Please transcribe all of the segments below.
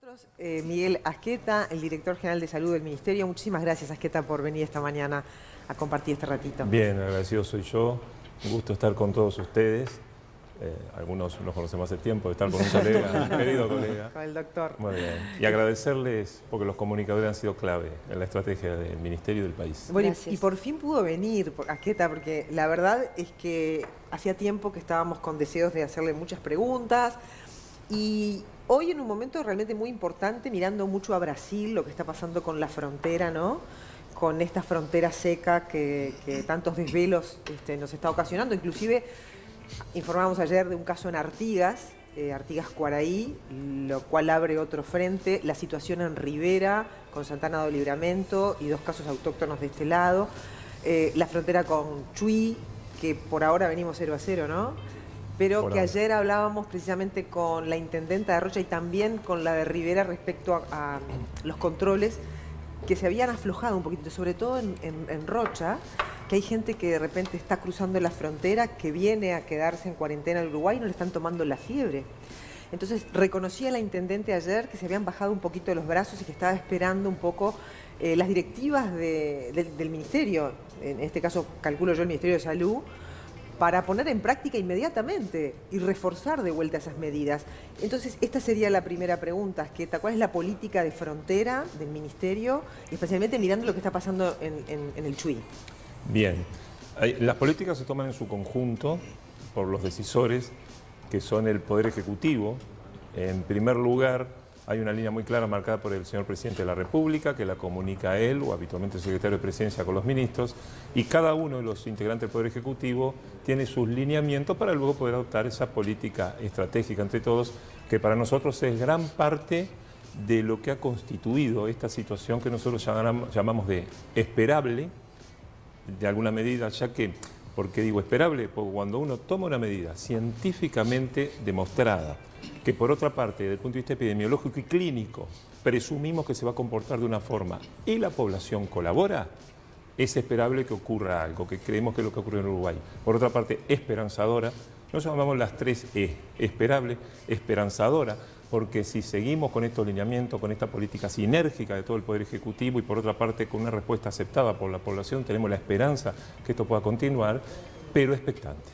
Nosotros, Miguel Asqueta, el director general de salud del Ministerio. Muchísimas gracias, Asqueta, por venir esta mañana a compartir este ratito. Bien, agradecido soy yo. Un gusto estar con todos ustedes. Algunos nos conocemos hace tiempo, de estar con un colega, un querido colega. Con el doctor. Muy bien. Y agradecerles, porque los comunicadores han sido clave en la estrategia del Ministerio y del país. Bueno, y por fin pudo venir, Asqueta, porque la verdad es que hacía tiempo que estábamos con deseos de hacerle muchas preguntas. Y hoy en un momento realmente muy importante, mirando mucho a Brasil, lo que está pasando con la frontera, ¿no? Con esta frontera seca que tantos desvelos nos está ocasionando. Inclusive informamos ayer de un caso en Artigas, Artigas Quaraí, lo cual abre otro frente. La situación en Rivera, con Santana do Livramento, y dos casos autóctonos de este lado. La frontera con Chuy, que por ahora venimos 0 a 0, ¿no? Pero que ayer hablábamos precisamente con la intendenta de Rocha y también con la de Rivera respecto a los controles que se habían aflojado un poquito, sobre todo en Rocha, que hay gente que de repente está cruzando la frontera, que viene a quedarse en cuarentena en Uruguay y no le están tomando la fiebre. Entonces reconocía la intendente ayer que se habían bajado un poquito los brazos y que estaba esperando un poco las directivas del Ministerio, en este caso calculo yo el Ministerio de Salud, para poner en práctica inmediatamente y reforzar de vuelta esas medidas. Entonces, esta sería la primera pregunta, Asqueta. ¿Cuál es la política de frontera del Ministerio, y especialmente mirando lo que está pasando en el Chuy? Bien. Las políticas se toman en su conjunto por los decisores, que son el Poder Ejecutivo. En primer lugar, hay una línea muy clara marcada por el señor Presidente de la República, que la comunica a él o habitualmente el Secretario de Presidencia con los ministros, y cada uno de los integrantes del Poder Ejecutivo tiene sus lineamientos para luego poder adoptar esa política estratégica entre todos, que para nosotros es gran parte de lo que ha constituido esta situación que nosotros llamamos de esperable, de alguna medida, ya que, ¿por qué digo esperable? Porque cuando uno toma una medida científicamente demostrada, que por otra parte, desde el punto de vista epidemiológico y clínico, presumimos que se va a comportar de una forma y la población colabora, es esperable que ocurra algo, que creemos que es lo que ocurre en Uruguay. Por otra parte, esperanzadora, nosotros llamamos las 3 E, esperable, esperanzadora, porque si seguimos con estos lineamientos, con esta política sinérgica de todo el Poder Ejecutivo y por otra parte con una respuesta aceptada por la población, tenemos la esperanza que esto pueda continuar, pero expectante.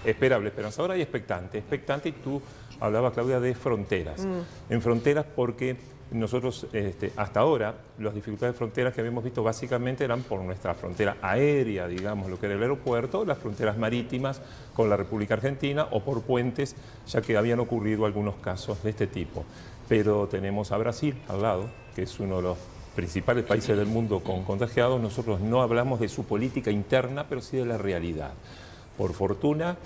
Esperable, esperanzadora y expectante. Expectante, y tú hablabas, Claudia, de fronteras. En fronteras porque nosotros hasta ahora las dificultades de fronteras que habíamos visto básicamente eran por nuestra frontera aérea, digamos, lo que era el aeropuerto, las fronteras marítimas con la República Argentina o por puentes, ya que habían ocurrido algunos casos de este tipo. Pero tenemos a Brasil al lado, que es uno de los principales países del mundo con contagiados. Nosotros no hablamos de su política interna, pero sí de la realidad. Por fortuna,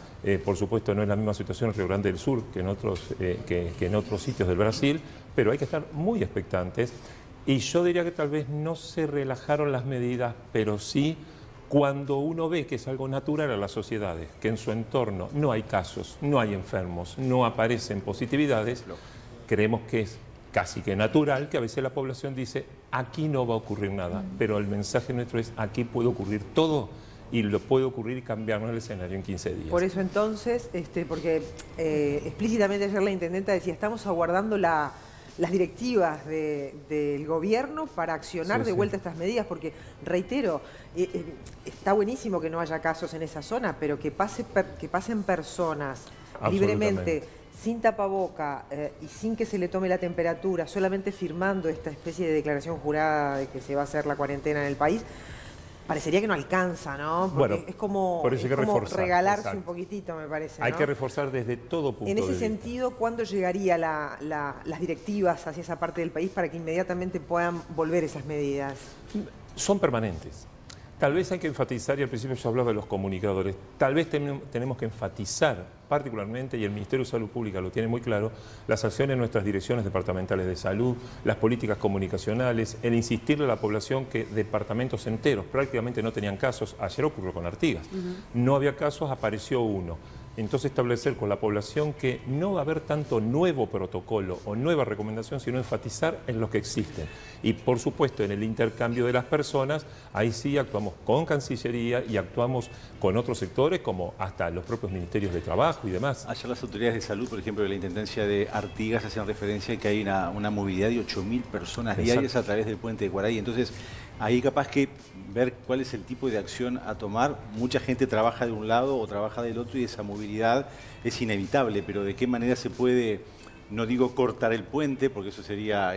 por supuesto no es la misma situación en Río Grande del Sur que en otros sitios del Brasil, pero hay que estar muy expectantes. Y yo diría que tal vez no se relajaron las medidas, pero sí cuando uno ve que es algo natural a las sociedades, que en su entorno no hay casos, no hay enfermos, no aparecen positividades, creemos que es casi que natural que a veces la población dice, aquí no va a ocurrir nada, pero el mensaje nuestro es, aquí puede ocurrir todo, y lo puede ocurrir y cambiarnos el escenario en 15 días. Por eso entonces, porque explícitamente ayer la intendenta decía, estamos aguardando las directivas del gobierno para accionar de vuelta estas medidas, porque, reitero, está buenísimo que no haya casos en esa zona, pero que pasen personas libremente, sin tapaboca y sin que se le tome la temperatura, solamente firmando esta especie de declaración jurada de que se va a hacer la cuarentena en el país. Parecería que no alcanza, ¿no? Porque bueno, es como regalarse un poquitito, me parece, ¿no? Hay que reforzar desde todo punto de vista. En ese sentido, ¿cuándo llegaría las directivas hacia esa parte del país para que inmediatamente puedan volver esas medidas? Son permanentes. Tal vez hay que enfatizar, y al principio yo hablaba de los comunicadores, tal vez tenemos que enfatizar particularmente, y el Ministerio de Salud Pública lo tiene muy claro, las acciones de nuestras direcciones departamentales de salud, las políticas comunicacionales, el insistirle a la población que departamentos enteros prácticamente no tenían casos. Ayer ocurrió con Artigas. No había casos, apareció uno. entonces establecer con la población que no va a haber tanto nuevo protocolo o nueva recomendación, sino enfatizar en los que existen. Y por supuesto, en el intercambio de las personas, ahí sí actuamos con Cancillería y actuamos con otros sectores, como hasta los propios ministerios de Trabajo y demás. Ayer las autoridades de salud, por ejemplo, de la Intendencia de Artigas, hacían referencia a que hay una movilidad de 8.000 personas diarias a través del puente de Cuaraí. Entonces, ahí capaz que ver cuál es el tipo de acción a tomar. Mucha gente trabaja de un lado o trabaja del otro y esa movilidad es inevitable, pero ¿de qué manera se puede, no digo cortar el puente, porque eso sería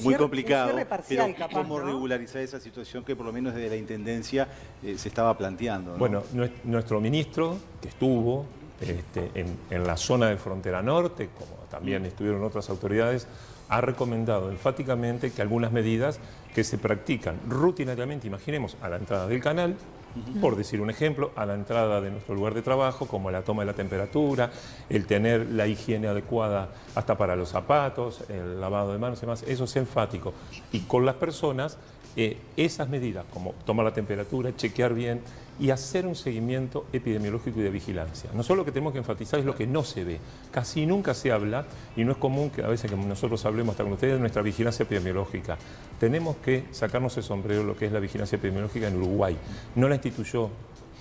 muy complicado, parcial, pero capaz, cómo ¿no? regularizar esa situación que por lo menos desde la Intendencia se estaba planteando, ¿no? Bueno, nuestro ministro, que estuvo en la zona de frontera norte, como también estuvieron otras autoridades, ha recomendado enfáticamente que algunas medidas que se practican rutinariamente, imaginemos, a la entrada del canal, por decir un ejemplo, a la entrada de nuestro lugar de trabajo, como la toma de la temperatura, el tener la higiene adecuada hasta para los zapatos, el lavado de manos y demás, eso es enfático. Y con las personas, esas medidas, como tomar la temperatura, chequear bien y hacer un seguimiento epidemiológico y de vigilancia. Nosotros lo que tenemos que enfatizar es lo que no se ve. Casi nunca se habla, y no es común que a veces que nosotros hablemos hasta con ustedes de nuestra vigilancia epidemiológica. Tenemos que sacarnos el sombrero lo que es la vigilancia epidemiológica en Uruguay. No la instituyó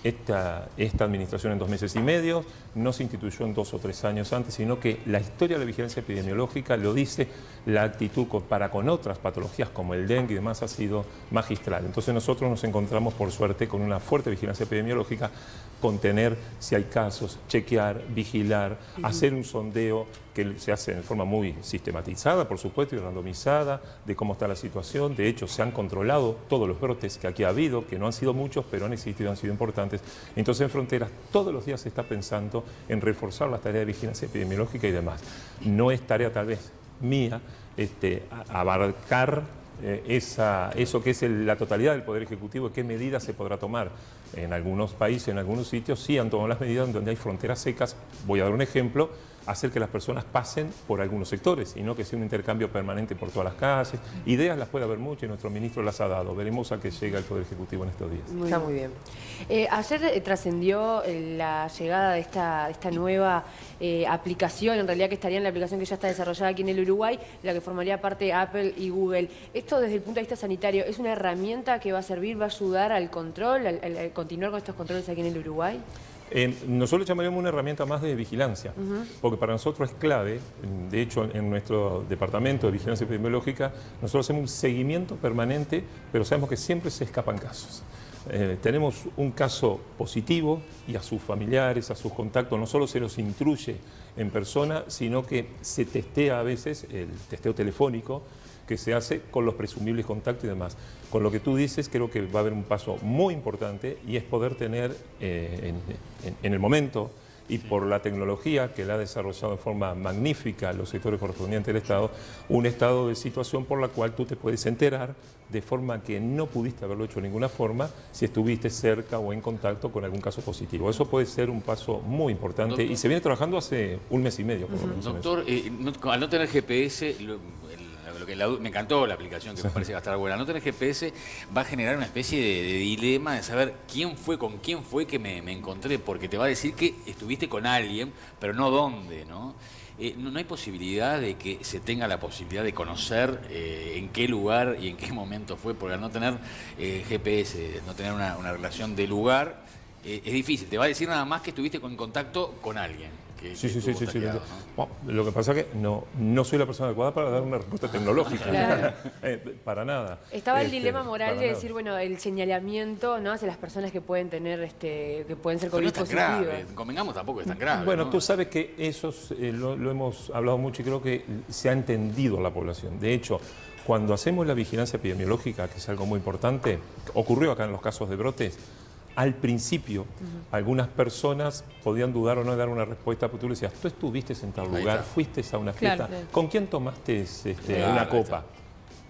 esta administración en 2 meses y medio, no se instituyó en 2 o 3 años antes, sino que la historia de la vigilancia epidemiológica lo dice, la actitud para con otras patologías como el dengue y demás ha sido magistral. Entonces nosotros nos encontramos, por suerte, con una fuerte vigilancia epidemiológica, contener si hay casos, chequear, vigilar, hacer un sondeo que se hace de forma muy sistematizada, por supuesto, y randomizada, de cómo está la situación. De hecho, se han controlado todos los brotes que aquí ha habido, que no han sido muchos, pero han existido y han sido importantes. Entonces, en Fronteras, todos los días se está pensando en reforzar las tareas de vigilancia epidemiológica y demás. No es tarea, tal vez, mía, abarcar eso que es la totalidad del Poder Ejecutivo, qué medidas se podrá tomar. En algunos países, en algunos sitios, sí han tomado las medidas donde hay fronteras secas. Voy a dar un ejemplo: hacer que las personas pasen por algunos sectores y no que sea un intercambio permanente por todas las calles. Ideas las puede haber muchas y nuestro ministro las ha dado. Veremos a qué llega el Poder Ejecutivo en estos días. Está muy bien. Ayer trascendió la llegada de esta nueva aplicación, en realidad que estaría en la aplicación que ya está desarrollada aquí en el Uruguay, la que formaría parte Apple y Google. Esto desde el punto de vista sanitario, ¿es una herramienta que va a servir, va a ayudar al control, al continuar con estos controles aquí en el Uruguay? Nosotros llamaríamos una herramienta más de vigilancia, porque para nosotros es clave. De hecho, en nuestro departamento de vigilancia epidemiológica, nosotros hacemos un seguimiento permanente, pero sabemos que siempre se escapan casos. Tenemos un caso positivo y a sus familiares, a sus contactos, no solo se los intruye en persona, sino que se testea a veces, el testeo telefónico, que se hace con los presumibles contactos y demás. Con lo que tú dices, creo que va a haber un paso muy importante y es poder tener en el momento y por la tecnología que la ha desarrollado de forma magnífica los sectores correspondientes del Estado, un estado de situación por la cual tú te puedes enterar de forma que no pudiste haberlo hecho de ninguna forma si estuviste cerca o en contacto con algún caso positivo. Eso puede ser un paso muy importante, doctor, y se viene trabajando hace 1 mes y medio. Por lo menos. Doctor, al no tener GPS, me encantó la aplicación, que me parece que va a estar buena. No tener GPS va a generar una especie de dilema de saber con quién fue que me encontré, porque te va a decir que estuviste con alguien, pero no dónde, ¿no? No hay posibilidad de que se tenga la posibilidad de conocer en qué lugar y en qué momento fue, porque al no tener GPS, no tener una relación de lugar, es difícil. Te va a decir nada más que estuviste en contacto con alguien. Sí. Bueno, lo que pasa es que no soy la persona adecuada para dar una respuesta tecnológica. Claro. Para nada. Estaba el dilema moral de decir, bueno, el señalamiento, ¿no?, hacia las personas que pueden tener, que pueden ser COVID no es tan positivas. grave. Convengamos, tampoco es tan grave. Bueno, ¿no? Tú sabes que eso lo hemos hablado mucho y creo que se ha entendido la población. De hecho, cuando hacemos la vigilancia epidemiológica, que es algo muy importante, ocurrió acá en los casos de brotes. Al principio, algunas personas podían dudar o no de dar una respuesta, porque tú le decías, tú estuviste en tal lugar, fuiste a una fiesta, claro. ¿Con quién tomaste una copa?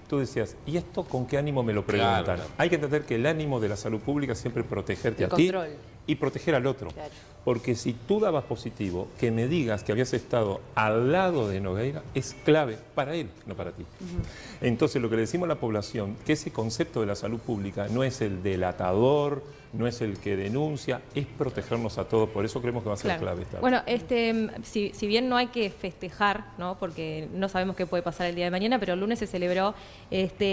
Tú decías, ¿y esto con qué ánimo me lo preguntan? Claro. Hay que entender que el ánimo de la salud pública es siempre protegerte a ti y proteger al otro. Claro. Porque si tú dabas positivo, que me digas que habías estado al lado de Nogueira es clave para él, no para ti. Entonces, lo que le decimos a la población, que ese concepto de la salud pública no es el delatador, no es el que denuncia, es protegernos a todos. Por eso creemos que va a ser clave esta. Bueno, si bien no hay que festejar, ¿no? Porque no sabemos qué puede pasar el día de mañana, pero el lunes se celebró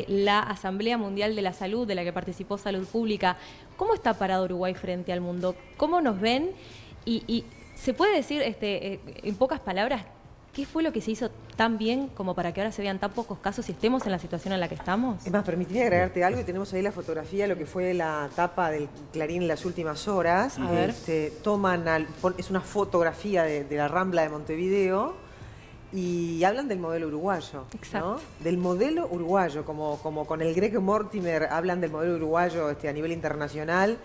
la Asamblea Mundial de la Salud, de la que participó Salud Pública. ¿Cómo está parado Uruguay frente al mundo? ¿Cómo nos ven? Y se puede decir, en pocas palabras, ¿qué fue lo que se hizo tan bien como para que ahora se vean tan pocos casos y estemos en la situación en la que estamos? Es más, permíteme agregarte algo, y tenemos ahí la fotografía, lo que fue la tapa del Clarín en las últimas horas. A ver. Es una fotografía de la Rambla de Montevideo y hablan del modelo uruguayo. Exacto. ¿No? Del modelo uruguayo, como con el Greg Mortimer hablan del modelo uruguayo a nivel internacional.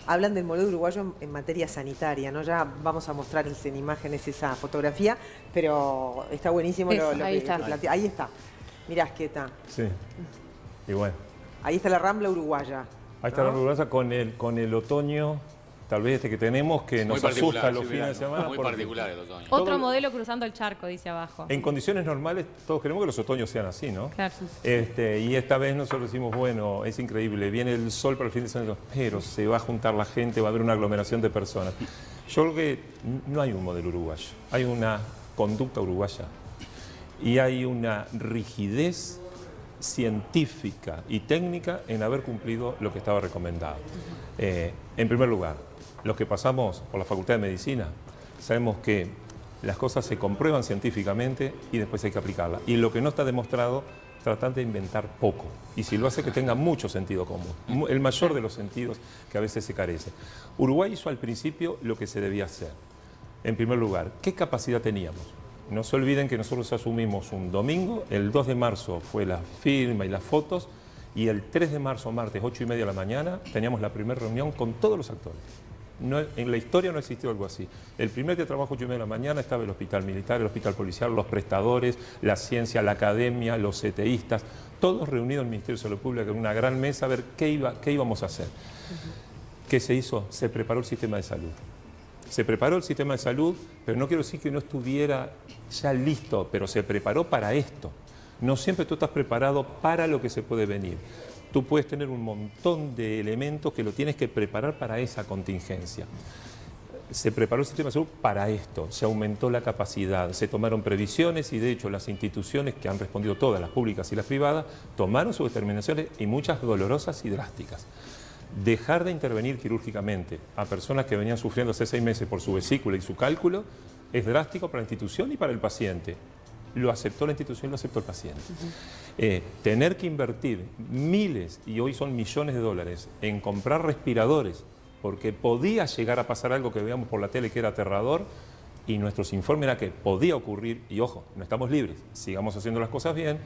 Hablan del modelo uruguayo en materia sanitaria, ¿no? Ya vamos a mostrar en imágenes esa fotografía, pero está buenísimo lo ahí está. que plantea. Ahí está. Mirá, Asqueta. Sí. Y bueno. Ahí está la Rambla uruguaya. Ahí está la uruguaya con el otoño, tal vez que tenemos, que nos asusta los fines de semana. Muy particular el otoño. Otro modelo cruzando el charco, dice abajo. En condiciones normales, todos queremos que los otoños sean así, ¿no? Claro. Y esta vez nosotros decimos, bueno, es increíble, viene el sol para el fin de semana, pero se va a juntar la gente, va a haber una aglomeración de personas. Yo creo que no hay un modelo uruguayo, hay una conducta uruguaya y hay una rigidez científica y técnica en haber cumplido lo que estaba recomendado. En primer lugar, los que pasamos por la Facultad de Medicina sabemos que las cosas se comprueban científicamente y después hay que aplicarlas. Y lo que no está demostrado, tratar de inventar poco. Y si lo hace, que tenga mucho sentido común. El mayor de los sentidos que a veces se carece. Uruguay hizo al principio lo que se debía hacer. En primer lugar, ¿qué capacidad teníamos? No se olviden que nosotros asumimos un domingo, el 2 de marzo fue la firma y las fotos, y el 3 de marzo, martes, 8:30 de la mañana, teníamos la primera reunión con todos los actores. No, en la historia no existió algo así. El primer día de trabajo, 8:30 de la mañana, estaba el hospital militar, el hospital policial, los prestadores, la ciencia, la academia, los CTIstas, todos reunidos en el Ministerio de Salud Pública en una gran mesa a ver qué íbamos a hacer. ¿Qué se hizo? Se preparó el sistema de salud. Se preparó el sistema de salud, pero no quiero decir que no estuviera ya listo, pero se preparó para esto. No siempre tú estás preparado para lo que se puede venir. Tú puedes tener un montón de elementos que lo tienes que preparar para esa contingencia. Se preparó el sistema de salud para esto, se aumentó la capacidad, se tomaron previsiones y de hecho las instituciones que han respondido todas, las públicas y las privadas, tomaron sus determinaciones y muchas dolorosas y drásticas. Dejar de intervenir quirúrgicamente a personas que venían sufriendo hace 6 meses por su vesícula y su cálculo es drástico para la institución y para el paciente. Lo aceptó la institución y lo aceptó el paciente. Tener que invertir miles, y hoy son millones de dólares, en comprar respiradores, porque podía llegar a pasar algo que veíamos por la tele que era aterrador, y nuestros informes era que podía ocurrir, y ojo, no estamos libres, sigamos haciendo las cosas bien.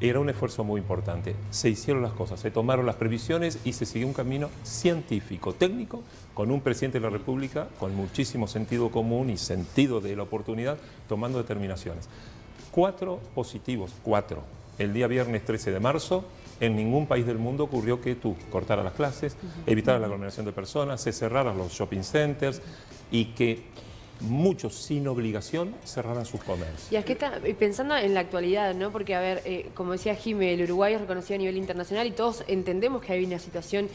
Era un esfuerzo muy importante. Se hicieron las cosas, se tomaron las previsiones y se siguió un camino científico, técnico, con un presidente de la República con muchísimo sentido común y sentido de la oportunidad, tomando determinaciones. 4 positivos, 4. El día viernes 13 de marzo, en ningún país del mundo ocurrió que tú cortaras las clases, evitaras la aglomeración de personas, se cerraran los shopping centers y que muchos sin obligación cerraran sus comercios. Y Asqueta, pensando en la actualidad, ¿no? Porque, a ver, como decía Jimé, el Uruguay es reconocido a nivel internacional y todos entendemos que hay una situación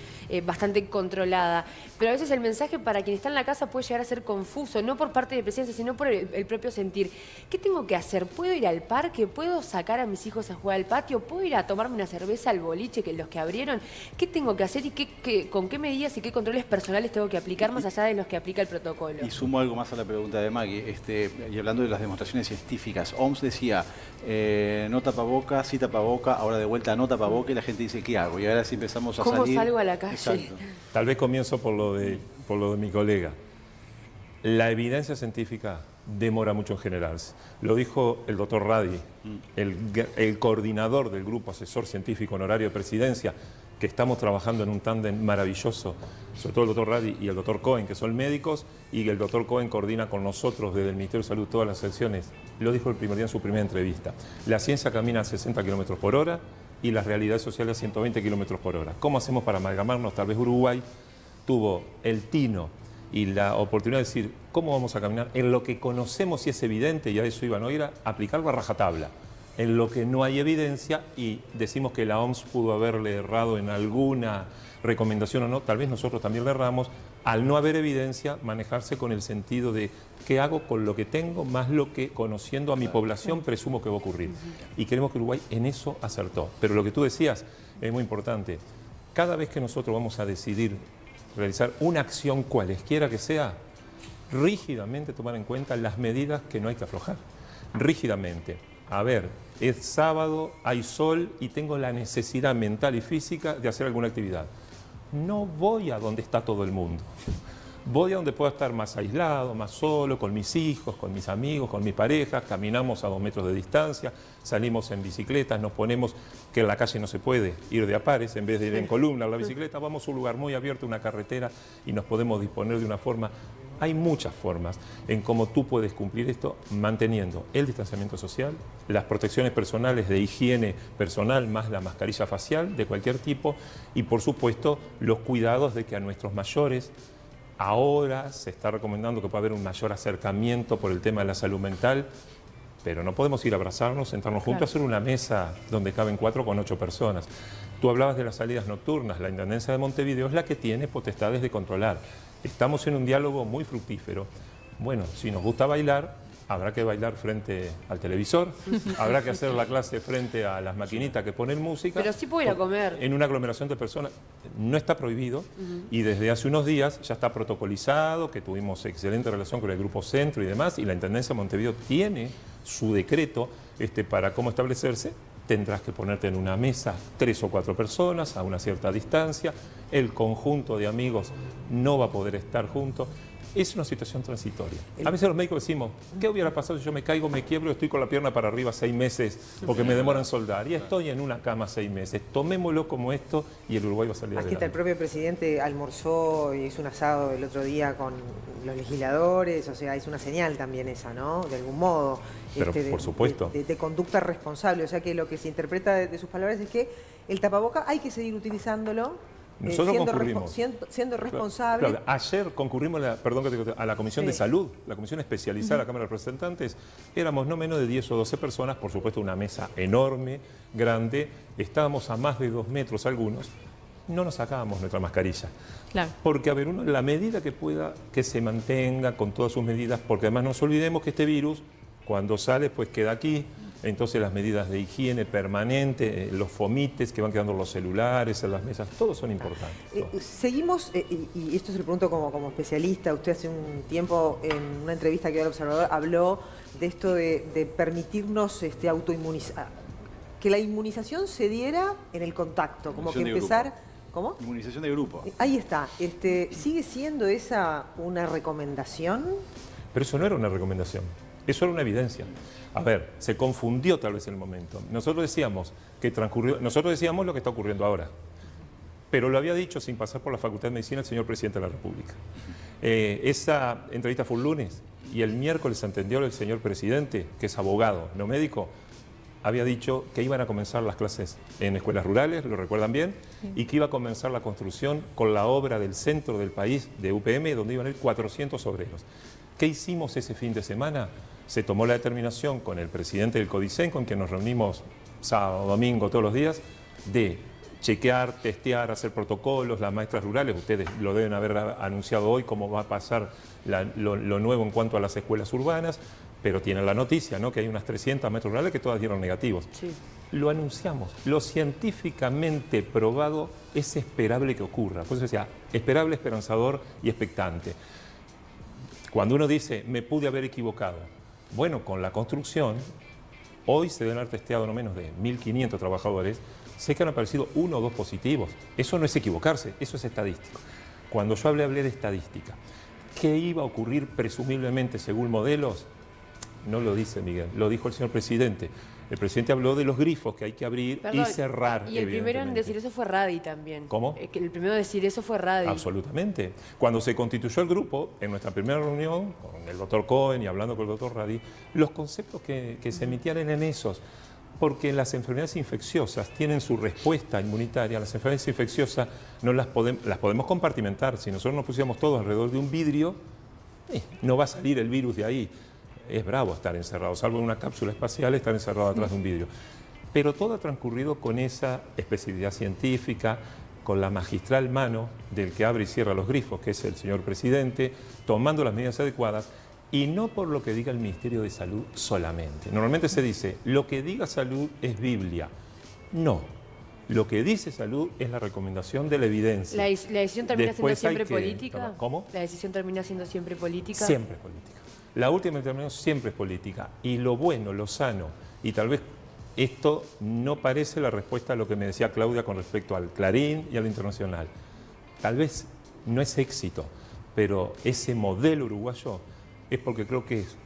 bastante controlada. Pero a veces el mensaje para quien está en la casa puede llegar a ser confuso, no por parte de presidencia, sino por el propio sentir. ¿Qué tengo que hacer? ¿Puedo ir al parque? ¿Puedo sacar a mis hijos a jugar al patio? ¿Puedo ir a tomarme una cerveza al boliche, que los que abrieron? ¿Qué tengo que hacer y con qué medidas y qué controles personales tengo que aplicar más allá de los que aplica el protocolo? Y sumo algo más a la pregunta de Maggie, y hablando de las demostraciones científicas, OMS decía, no tapaboca, sí tapaboca, ahora de vuelta no tapaboca, y la gente dice, ¿qué hago? Y ahora sí empezamos a salir. ¿Cómo salgo a la calle? Exacto. Tal vez comienzo por lo de mi colega. La evidencia científica demora mucho en generarse. Lo dijo el doctor Radi, el coordinador del grupo asesor científico honorario de presidencia, que estamos trabajando en un tándem maravilloso, sobre todo el doctor Radi y el doctor Cohen, que son médicos, y el doctor Cohen coordina con nosotros desde el Ministerio de Salud todas las secciones. Lo dijo el primer día en su primera entrevista. La ciencia camina a 60 kilómetros por hora y la realidad social a 120 kilómetros por hora. ¿Cómo hacemos para amalgamarnos? Tal vez Uruguay tuvo el tino y la oportunidad de decir, ¿cómo vamos a caminar? En lo que conocemos y es evidente, y a eso iban a ir, a aplicarlo a rajatabla. En lo que no hay evidencia y decimos que la OMS pudo haberle errado en alguna recomendación o no, tal vez nosotros también le erramos, al no haber evidencia, manejarse con el sentido de qué hago con lo que tengo, más lo que conociendo a mi población presumo que va a ocurrir. Y creemos que Uruguay en eso acertó. Pero lo que tú decías es muy importante. Cada vez que nosotros vamos a decidir realizar una acción cualesquiera que sea, rígidamente tomar en cuenta las medidas que no hay que aflojar. Rígidamente. A ver, es sábado, hay sol y tengo la necesidad mental y física de hacer alguna actividad. No voy a donde está todo el mundo. Voy a donde pueda estar más aislado, más solo, con mis hijos, con mis amigos, con mi pareja, caminamos a 2 metros de distancia, salimos en bicicletas, nos ponemos, que en la calle no se puede ir de a pares, en vez de ir en columna a la bicicleta, vamos a un lugar muy abierto, una carretera, y nos podemos disponer de una forma. Hay muchas formas en cómo tú puedes cumplir esto manteniendo el distanciamiento social, las protecciones personales de higiene personal, más la mascarilla facial de cualquier tipo, y por supuesto los cuidados de que a nuestros mayores. Ahora se está recomendando que pueda haber un mayor acercamiento por el tema de la salud mental, pero no podemos ir a abrazarnos, sentarnos juntos, hacer una mesa donde caben 4 con 8 personas. Tú hablabas de las salidas nocturnas, la Intendencia de Montevideo es la que tiene potestades de controlar. Estamos en un diálogo muy fructífero. Bueno, si nos gusta bailar, habrá que bailar frente al televisor, habrá que hacer la clase frente a las maquinitas que ponen música. Pero sí puede ir a comer. En una aglomeración de personas no está prohibido y desde hace unos días ya está protocolizado, que tuvimos excelente relación con el Grupo Centro y demás, y la Intendencia de Montevideo tiene su decreto para cómo establecerse. Tendrás que ponerte en una mesa 3 o 4 personas a una cierta distancia, el conjunto de amigos no va a poder estar juntos. Es una situación transitoria. A veces los médicos decimos, ¿qué hubiera pasado si yo me caigo, me quiebro y estoy con la pierna para arriba 6 meses porque me demoran en soldar? Y estoy en una cama 6 meses. Tomémoslo como esto y el Uruguay va a salir adelante. Aquí está el propio presidente, almorzó y hizo un asado el otro día con los legisladores, o sea, es una señal también esa, ¿no? De algún modo. Pero por supuesto. De conducta responsable, o sea que lo que se interpreta de sus palabras es que el tapaboca hay que seguir utilizándolo. Nosotros concurrimos. Siendo responsable. Claro, ayer concurrimos a la Comisión de Salud, la Comisión especializada de la Cámara de Representantes. Éramos no menos de 10 o 12 personas, por supuesto una mesa enorme, grande. Estábamos a más de 2 metros algunos. No nos sacábamos nuestra mascarilla. Claro. Porque, a ver, uno, la medida que pueda, que se mantenga con todas sus medidas, porque además no nos olvidemos que este virus, cuando sale, pues queda aquí. Entonces las medidas de higiene permanente, los fomites que van quedando en los celulares, en las mesas, todos son importantes. Seguimos, y esto se lo pregunto como especialista, usted hace un tiempo en una entrevista que dio al Observador habló de esto de permitirnos autoinmunizar, que la inmunización se diera en el contacto, como que empezar... ¿Cómo? Inmunización de grupo. Ahí está. ¿Sigue siendo esa una recomendación? Pero eso no era una recomendación, eso era una evidencia. A ver, se confundió tal vez el momento. Nosotros decíamos lo que está ocurriendo ahora, pero lo había dicho sin pasar por la Facultad de Medicina el señor Presidente de la República. Esa entrevista fue un lunes y el miércoles entendió el señor Presidente, que es abogado, no médico, había dicho que iban a comenzar las clases en escuelas rurales, ¿lo recuerdan bien? Sí. Y que iba a comenzar la construcción con la obra del centro del país, de UPM, donde iban a ir 400 obreros. ¿Qué hicimos ese fin de semana? Se tomó la determinación con el presidente del CODICEN, con quien nos reunimos sábado, domingo, todos los días, de chequear, testear, hacer protocolos, las maestras rurales, ustedes lo deben haber anunciado hoy, cómo va a pasar lo nuevo en cuanto a las escuelas urbanas, pero tienen la noticia, ¿no?, que hay unas 300 maestras rurales que todas dieron negativos. Sí. Lo anunciamos, lo científicamente probado es esperable que ocurra, por eso decía, esperable, esperanzador y expectante. Cuando uno dice, me pude haber equivocado, bueno, con la construcción, hoy se deben haber testeado no menos de 1.500 trabajadores, sé que han aparecido 1 o 2 positivos. Eso no es equivocarse, eso es estadístico. Cuando yo hablé de estadística, ¿qué iba a ocurrir presumiblemente según modelos? No lo dice Miguel, lo dijo el señor Presidente. El presidente habló de los grifos que hay que abrir y cerrar. Y el primero en decir eso fue Radi también. ¿Cómo? El primero en decir eso fue Radi. Absolutamente. Cuando se constituyó el grupo, en nuestra primera reunión, con el doctor Cohen y hablando con el doctor Radi, los conceptos que se emitían eran esos. Porque las enfermedades infecciosas tienen su respuesta inmunitaria. Las enfermedades infecciosas no las podemos compartimentar. Si nosotros nos pusiéramos todos alrededor de un vidrio, no va a salir el virus de ahí. Es bravo estar encerrado, salvo en una cápsula espacial, estar encerrado atrás de un vidrio. Pero todo ha transcurrido con esa especialidad científica, con la magistral mano del que abre y cierra los grifos, que es el señor presidente, tomando las medidas adecuadas, y no por lo que diga el Ministerio de Salud solamente. Normalmente se dice, lo que diga salud es Biblia. No, lo que dice salud es la recomendación de la evidencia. ¿La decisión termina Después siendo siempre política? ¿Cómo? ¿La decisión termina siendo siempre política? Siempre es política. La última determinación siempre es política. Y lo bueno, lo sano, y tal vez esto no parece la respuesta a lo que me decía Claudia con respecto al Clarín y al Internacional. Tal vez no es éxito, pero ese modelo uruguayo es porque creo que es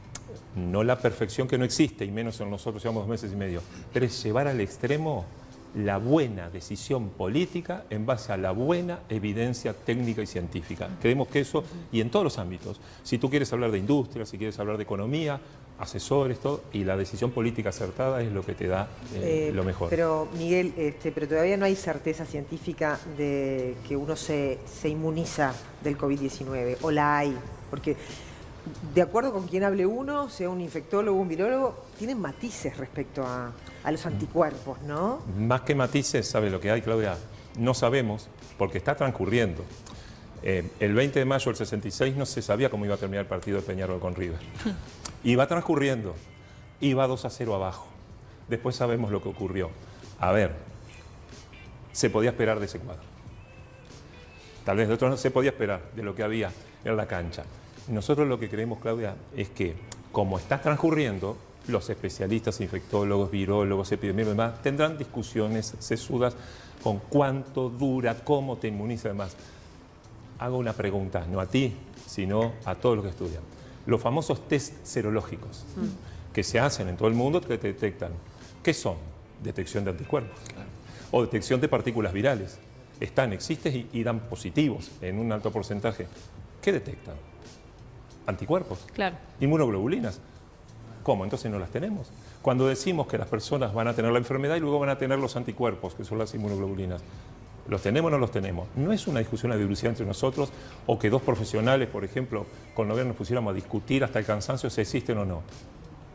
no la perfección, que no existe, y menos en nosotros, llevamos 2 meses y medio, pero es llevar al extremo la buena decisión política en base a la buena evidencia técnica y científica. Creemos que eso, y en todos los ámbitos, si tú quieres hablar de industria, si quieres hablar de economía, asesores, todo, y la decisión política acertada es lo que te da lo mejor. Pero Miguel, pero todavía no hay certeza científica de que uno se inmuniza del COVID-19, o la hay, porque de acuerdo con quien hable uno, sea un infectólogo, un virólogo, tienen matices respecto a los anticuerpos, ¿no? Más que matices, ¿sabe lo que hay, Claudia? No sabemos, porque está transcurriendo. El 20 de mayo del 66 no se sabía cómo iba a terminar el partido de Peñarol con River. Iba transcurriendo, iba 2-0 abajo. Después sabemos lo que ocurrió. A ver, se podía esperar de ese cuadro. Tal vez de otro no se podía esperar de lo que había en la cancha. Nosotros lo que creemos, Claudia, es que como está transcurriendo, los especialistas, infectólogos, virólogos, epidemiólogos y demás, tendrán discusiones sesudas con cuánto dura, cómo te inmuniza y demás. Hago una pregunta, no a ti, sino a todos los que estudian. Los famosos test serológicos que se hacen en todo el mundo, que te detectan, ¿qué son? Detección de anticuerpos o detección de partículas virales. Existen y dan positivos en un alto porcentaje. ¿Qué detectan? Anticuerpos, claro. Inmunoglobulinas. ¿Cómo? Entonces no las tenemos. Cuando decimos que las personas van a tener la enfermedad y luego van a tener los anticuerpos, que son las inmunoglobulinas, ¿los tenemos o no los tenemos? No es una discusión de velocidad entre nosotros o que dos profesionales, por ejemplo, con Noguera nos pusiéramos a discutir hasta el cansancio si existen o no.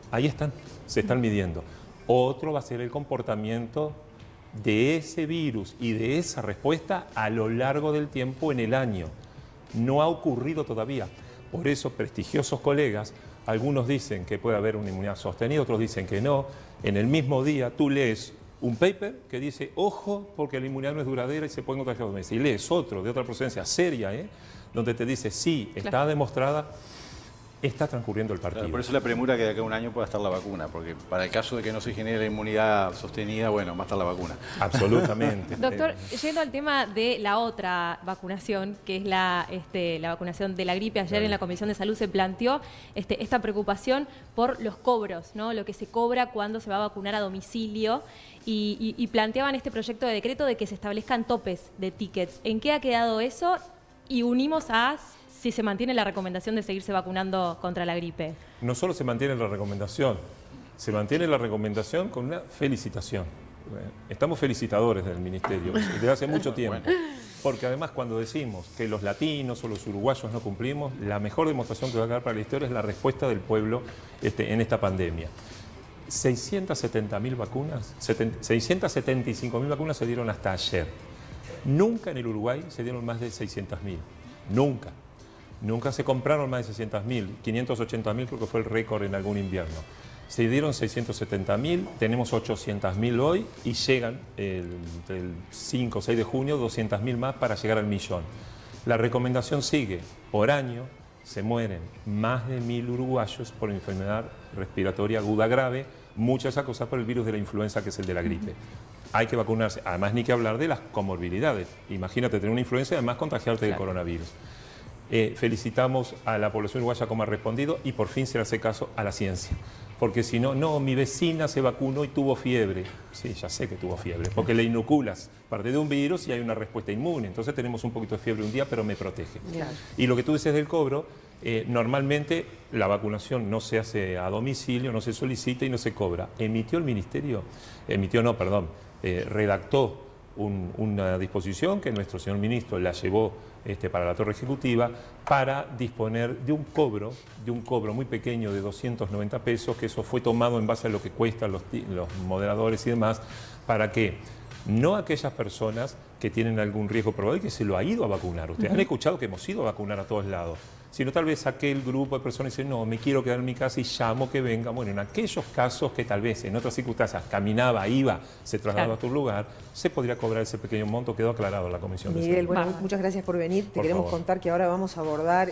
Ahí están, se están midiendo. Otro va a ser el comportamiento de ese virus y de esa respuesta a lo largo del tiempo en el año. No ha ocurrido todavía. Por eso, prestigiosos colegas, algunos dicen que puede haber una inmunidad sostenida, otros dicen que no. En el mismo día tú lees un paper que dice, ojo, porque la inmunidad no es duradera y se pueden contagiar 2 meses. Y lees otro de otra procedencia seria, donde te dice, sí, está demostrada, está transcurriendo el partido. Claro, por eso la premura que de acá a un año pueda estar la vacuna, porque para el caso de que no se genere la inmunidad sostenida, bueno, va a estar la vacuna. Absolutamente. Doctor, yendo al tema de la otra vacunación, que es la vacunación de la gripe, ayer en la Comisión de Salud se planteó esta preocupación por los cobros, ¿no? Lo que se cobra cuando se va a vacunar a domicilio y planteaban este proyecto de decreto de que se establezcan topes de tickets. ¿En qué ha quedado eso? Y unimos a si se mantiene la recomendación de seguirse vacunando contra la gripe. No solo se mantiene la recomendación, se mantiene la recomendación con una felicitación. Estamos felicitadores del Ministerio desde hace mucho tiempo, porque además cuando decimos que los latinos o los uruguayos no cumplimos, la mejor demostración que va a quedar para la historia es la respuesta del pueblo en esta pandemia. 670.000 vacunas, 675.000 vacunas se dieron hasta ayer. Nunca en el Uruguay se dieron más de 600.000, nunca. Nunca se compraron más de 600.000, 580.000 creo que fue el récord en algún invierno. Se dieron 670.000, tenemos 800.000 hoy y llegan entre el 5 o 6 de junio 200.000 más para llegar al millón. La recomendación sigue, por año se mueren más de 1.000 uruguayos por enfermedad respiratoria aguda grave, muchas de esas cosas por el virus de la influenza que es el de la gripe. Hay que vacunarse, además ni que hablar de las comorbilidades. Imagínate tener una influenza y además contagiarte del coronavirus. Felicitamos a la población uruguaya como ha respondido y por fin se le hace caso a la ciencia. Porque si no, no, mi vecina se vacunó y tuvo fiebre. Sí, ya sé que tuvo fiebre, porque le inoculas parte de un virus y hay una respuesta inmune. Entonces tenemos un poquito de fiebre un día, pero me protege. Claro. Y lo que tú dices del cobro, Normalmente la vacunación no se hace a domicilio, no se solicita y no se cobra. Emitió el ministerio, redactó una disposición que nuestro señor ministro la llevó para la Torre Ejecutiva para disponer de un cobro muy pequeño de 290 pesos, que eso fue tomado en base a lo que cuestan los moderadores y demás, para que no aquellas personas que tienen algún riesgo probado y que se lo ha ido a vacunar. Ustedes han escuchado que hemos ido a vacunar a todos lados, sino tal vez aquel grupo de personas dice, no, me quiero quedar en mi casa y llamo que venga. Bueno, en aquellos casos que tal vez en otras circunstancias caminaba, iba, se trasladaba a tu lugar, se podría cobrar ese pequeño monto. Quedó aclarado en la Comisión de Miguel, Salud. bueno, muchas gracias por venir. Te queremos contar que ahora vamos a abordar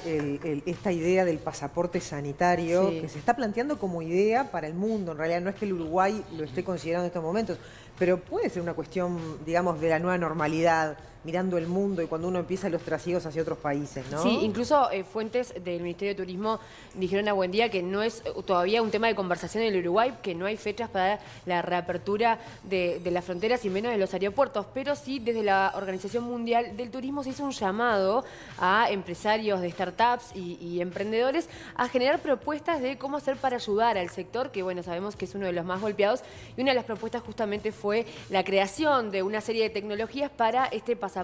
esta idea del pasaporte sanitario, que se está planteando como idea para el mundo. En realidad no es que el Uruguay lo esté considerando en estos momentos, pero puede ser una cuestión, digamos, de la nueva normalidad, mirando el mundo y cuando uno empieza los trasiegos hacia otros países, ¿no? Sí, incluso fuentes del Ministerio de Turismo dijeron a Buen Día que no es todavía un tema de conversación en el Uruguay, que no hay fechas para la reapertura de las fronteras y menos de los aeropuertos, pero sí desde la Organización Mundial del Turismo se hizo un llamado a empresarios de startups y emprendedores a generar propuestas de cómo hacer para ayudar al sector, que bueno, sabemos que es uno de los más golpeados, y una de las propuestas justamente fue la creación de una serie de tecnologías para este pasaporte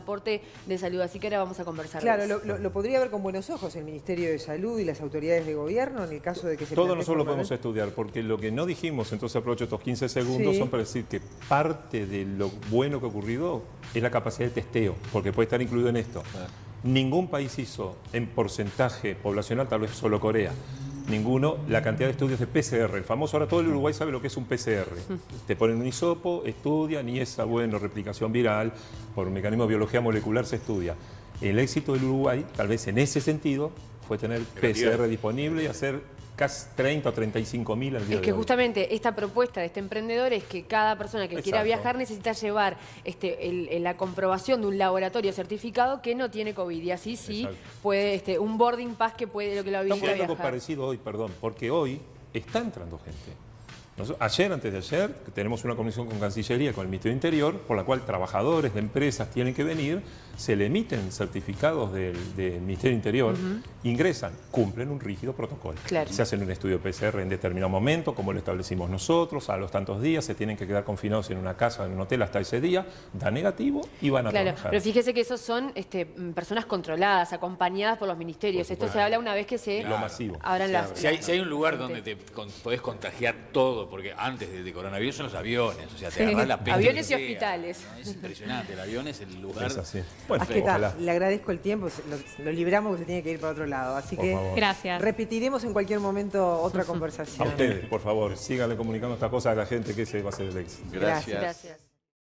de salud, así que ahora vamos a conversar. Claro, lo podría ver con buenos ojos el Ministerio de Salud y las autoridades de gobierno en el caso de que se... Todo nosotros lo podemos estudiar, porque lo que no dijimos, entonces aprovecho estos 15 segundos, son para decir que parte de lo bueno que ha ocurrido es la capacidad de testeo, porque puede estar incluido en esto. Ningún país hizo en porcentaje poblacional, tal vez solo Corea, ninguno, la cantidad de estudios de PCR. El famoso, ahora todo el Uruguay sabe lo que es un PCR. Te ponen un hisopo, estudian y esa, bueno, replicación viral, por un mecanismo de biología molecular se estudia. El éxito del Uruguay, tal vez en ese sentido, fue tener PCR disponible y hacer casi 30 o 35 mil al día de hoy. Es que justamente esta propuesta de este emprendedor es que cada persona que quiera viajar necesita llevar la comprobación de un laboratorio certificado que no tiene COVID, y así sí puede, un boarding pass que puede lo que lo habilita a viajar. Algo parecido hoy, porque hoy está entrando gente. Ayer, antes de ayer, tenemos una comisión con Cancillería, con el Ministerio del Interior, por la cual trabajadores de empresas tienen que venir, se le emiten certificados del Ministerio del Interior, ingresan, cumplen un rígido protocolo. Se hacen un estudio PCR en determinado momento, como lo establecimos nosotros, a los tantos días, se tienen que quedar confinados en una casa, en un hotel hasta ese día, da negativo y van a trabajar. Pero fíjese que esos son personas controladas, acompañadas por los ministerios. Esto se habla una vez que se abran las... Si hay un lugar donde te podés contagiar todo, porque antes de coronavirus son los aviones, o sea, te agarrás la peste. Aviones y hospitales. Es impresionante, el avión es el lugar. Es así. Bueno, le agradezco el tiempo, lo libramos que se tiene que ir para otro lado. Así que gracias. Repetiremos en cualquier momento otra conversación. A ustedes, por favor, síganle comunicando estas cosas a la gente, que ese va a ser el éxito. Gracias. Gracias.